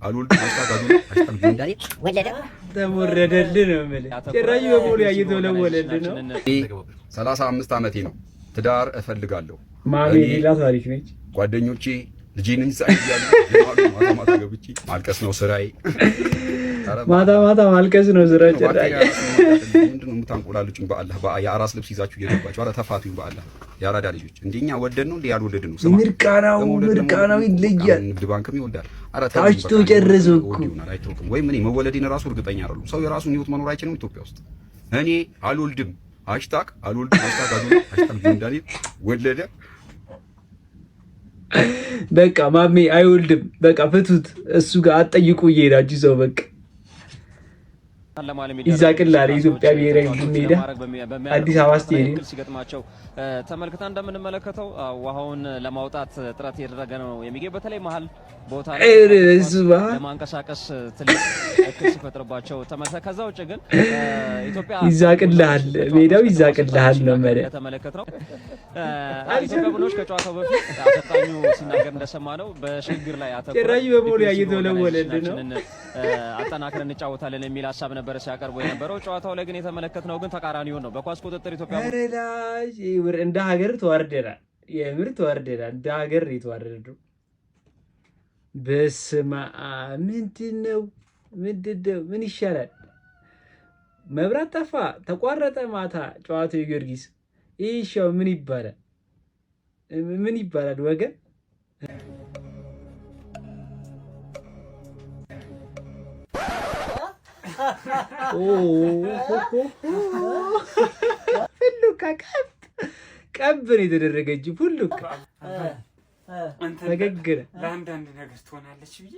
አልወልድ ማስተካከሉ አስተምዳሪ ወለደ ተሞረደልህ ነው ማለት ጭራሽ በቦሌ እየተወለወለልህ ነው። 35 ዓመቴ ነው። ትዳር እፈልጋለሁ። ማሚ ሌላ ታሪክ ነች። ጓደኞቼ ልጄን ሳይያሉ ማታ ማታ ገብቼ ማልቀስ ነው ስራዬ። ማታ ማታ ማልቀስ ነው ስራዬ። ጭራሽ ምንድነው የምታንቆላልጩኝ? በአላህ የአራስ ልብስ ይዛችሁ እየገባችሁ ኧረ ተፋቱኝ በአላህ። ያራዳ ልጆች እንደኛ ወደድ ነው እንዴ ያልወደድ ነው? ምርቃናው ይለያል። ንግድ ባንክም ይወልዳል። ኧረ ታጭቶ ጨርሶ እኮ አይተውም ወይ? ምን መወለዴን ራሱ እርግጠኛ አይደሉም። ሰው የራሱን ህይወት መኖር አይችልም ኢትዮጵያ ውስጥ። እኔ አልወልድም አልወልድም #እንዳኔ ወለደ። በቃ ማሜ አይወልድም። በቃ ፍቱት። እሱ ጋር አትጠይቁ እየሄዳችሁ ሰው በቃ ይዛቅላል። ኢትዮጵያ ብሔራዊ ቡድን ሜዳ አዲስ አበባ ስቴዲየም ሲገጥማቸው ተመልክታ እንደምንመለከተው ውሃውን ለማውጣት ጥረት እያደረገ ነው የሚገኝ። በተለይ መሀል ቦታ ላይ ለማንቀሳቀስ ትልቅ እክል ሲፈጥርባቸው ተመልክተን፣ ከዛ ውጭ ግን ኢትዮጵያ ይዛቅላል፣ ሜዳው ይዛቅላል ነው ማለት ተመለከተው። ኢትዮጵያ ቡድኖች ከጨዋታው በፊት አሰልጣኙ ሲናገር እንደሰማነው በሽግግር ላይ አተኩረን ጭራሽ በቦሌ እየተወለወለልህ ነው አጠናክረን እንጫወታለን የሚል ሀሳብ ነበር ሲያቀርቡ የነበረው። ጨዋታው ላይ ግን የተመለከትነው ግን ተቃራኒውን ነው። በኳስ ቁጥጥር ኢትዮጵያ እንደ ሀገር ተዋርደናል። የምር ተዋርደናል። እንደ ሀገር የተዋረደው በስመ አብ። ምንድነው ምን ይሻላል? መብራት ጠፋ፣ ተቋረጠ ማታ ጨዋታው የጊዮርጊስ ይሻው ምን ይባላል ወገን? ፍሉካ ቀብን የተደረገች ፍሉካ ተገግረ ለአንዳንድ ነገር ትሆናለች ብዬ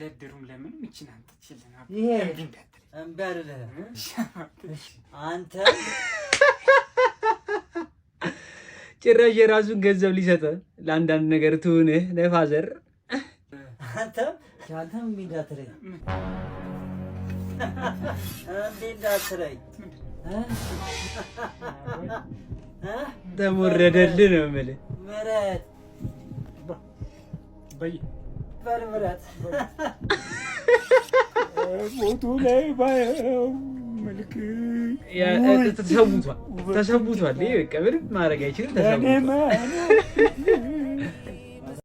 ለድሩም ለምን ምችን አንተችልና አንተ ጭራሽ የራሱን ገንዘብ ሊሰጠ ለአንዳንድ ነገር ትሁንህ ለፋዘር አንተም እንዳትረኝ እንዳትረኝ ተሞረደልህ ነው የምልህ። ምረት ምረት ሞቱ ላይ ባየው መልክ ተሰቡቷል። ይሄ በቃ ምንም ማድረግ አይችልም። ተሰቡቷል።